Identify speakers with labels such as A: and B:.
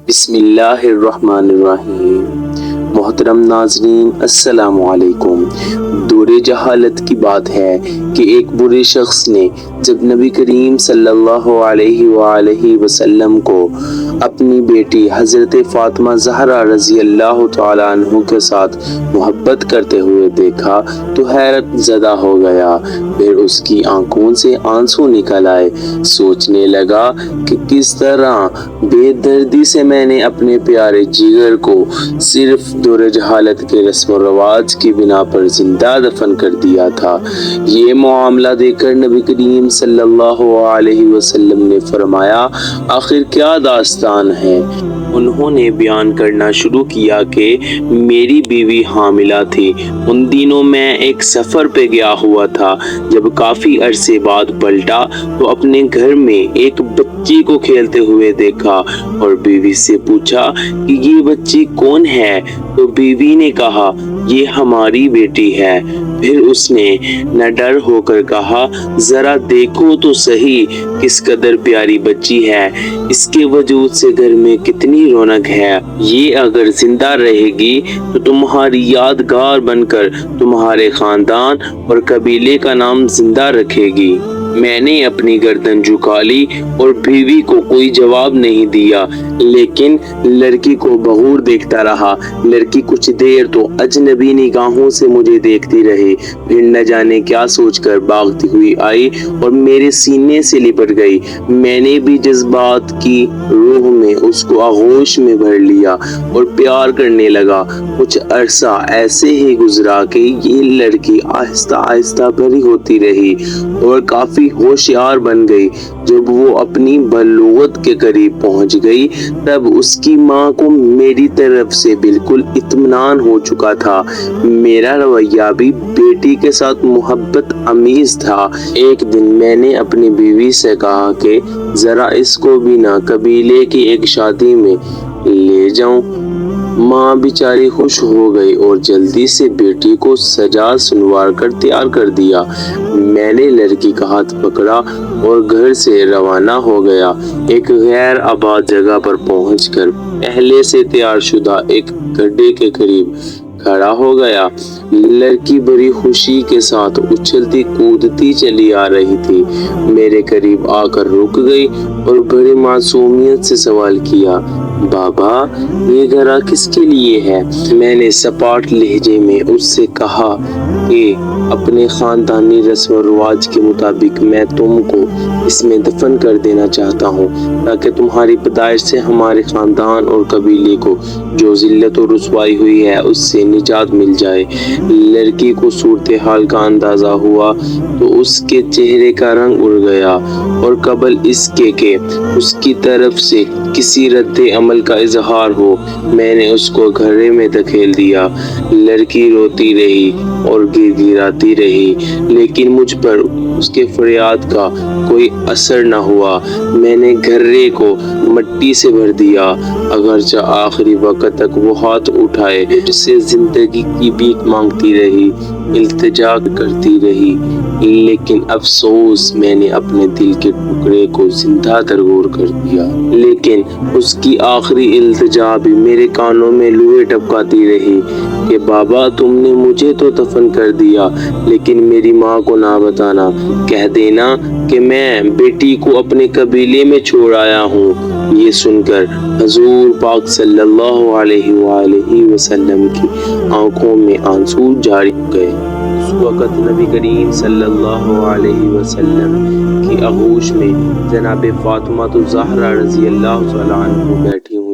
A: بسم اللہ الرحمن الرحیم۔ محترم ناظرین السلام علیکم۔ دور جہالت کی بات ہے کہ ایک برے شخص نے جب نبی کریم صلی اللہ علیہ وآلہ وسلم کو اپنی بیٹی حضرت فاطمہ زہرا رضی اللہ تعالی عنہ کے ساتھ محبت کرتے ہوئے دیکھا تو حیرت زدہ ہو گیا، پھر اس کی آنکھوں سے آنسو نکل آئے۔ سوچنے لگا کہ کس طرح بے دردی سے میں نے اپنے پیارے جگر کو صرف دور جہالت کے رسم و رواج کی بنا پر زندہ دفن کر دیا تھا۔ یہ معاملہ دیکھ کر نبی کریم صلی اللہ علیہ وسلم نے فرمایا، آخر کیا داستان ہے؟ انہوں نے بیان کرنا شروع کیا کہ میری بیوی حاملہ تھی۔ ان دنوں میں ایک سفر پہ گیا ہوا تھا۔ جب کافی عرصے بعد پلٹا تو اپنے گھر میں ایک بچی کو کھیلتے ہوئے دیکھا اور بیوی سے پوچھا کہ یہ بچی کون ہے؟ تو بیوی نے کہا یہ ہماری بیٹی ہے۔ پھر اس نے نہ ڈر ہو کر کہا ذرا دیکھو تو صحیح کس قدر پیاری بچی ہے، اس کے وجود سے گھر میں کتنی رونق ہے، یہ اگر زندہ رہے گی تو تمہاری یادگار بن کر تمہارے خاندان اور قبیلے کا نام زندہ رکھے گی۔ میں نے اپنی گردن جھکا لی اور بیوی کو کوئی جواب نہیں دیا، لیکن لڑکی کو بغور دیکھتا رہا۔ لڑکی کچھ دیر تو اجنبی نگاہوں سے مجھے دیکھتی رہی، پھر نہ جانے کیا سوچ کر بھاگتی ہوئی آئی اور میرے سینے سے لپٹ گئی۔ میں نے بھی جذبات کی روح میں اس کو آغوش میں بھر لیا اور پیار کرنے لگا۔ کچھ عرصہ ایسے ہی گزرا کہ یہ لڑکی آہستہ آہستہ بڑی ہوتی رہی اور کافی ہوشیار بن گئی۔ جب وہ اپنی بلوغت کے قریب پہنچ گئی تب اس کی ماں کو میری طرف سے بالکل اطمینان ہو چکا تھا۔ میرا رویہ بھی بیٹی کے ساتھ محبت آمیز تھا۔ ایک دن میں نے اپنی بیوی سے کہا کہ ذرا اس کو بھی نہ قبیلے کی ایک شادی میں لے جاؤں۔ ماں بیچاری خوش ہو گئی اور جلدی سے بیٹی کو سجا سنوار کر تیار کر دیا۔ میں نے لڑکی کا ہاتھ پکڑا اور گھر سے روانہ ہو گیا۔ ایک غیر آباد جگہ پر پہنچ کر پہلے سے تیار شدہ ایک گڈھے کے قریب کھڑا ہو گیا۔ لڑکی بڑی خوشی کے ساتھ اچھلتی کودتی چلی آ رہی تھی۔ میرے قریب آ کر رک گئی اور بڑی معصومیت سے سوال کیا، بابا یہ گھڑا کس کے لیے ہے؟ میں نے سپاٹ لہجے میں اس سے کہا کہ اپنے خاندانی رسم و رواج کے مطابق میں تم کو اس میں دفن کر دینا چاہتا ہوں تاکہ تمہاری پیدائش سے ہمارے خاندان اور قبیلے کو جو ذلت و رسوائی ہوئی ہے اس سے نجات مل جائے۔ لڑکی کو صورتحال کا اندازہ ہوا تو اس کے چہرے کا رنگ اڑ گیا اور قبل اس کے کہ اس کی طرف سے کسی رد عمل کا اظہار ہو میں نے اس کو گھڑے میں دھکیل دیا۔ لڑکی روتی رہی اور گر گراتی رہی، لیکن مجھ پر اس کے فریاد کا کوئی اثر نہ ہوا۔ میں نے گھڑے کو مٹی سے بھر دیا، اگرچہ آخری وقت تک وہ ہاتھ اٹھائے مجھ سے زندگی کی بھیک مانگتی رہی، التجا کرتی رہی، لیکن افسوس میں نے اپنے دل کے ٹکڑے کو زندہ درگور کر دیا۔ لیکن اس کی آخری التجا بھی میرے کانوں میں لوہے ٹپکاتی رہی کہ بابا تم نے مجھے تو دفن کر دیا لیکن میری ماں کو نہ بتانا، کہہ دینا کہ میں بیٹی کو اپنے قبیلے میں چھوڑ آیا ہوں۔ یہ سن کر حضور پاک صلی اللہ علیہ وآلہ وسلم کی آنکھوں میں آنسو جاری ہو گئے۔ اس وقت نبی کریم صلی اللہ علیہ وسلم کی آغوش میں جناب فاطمہ زہرا رضی اللہ تعالی عنہ بیٹھی ہوئی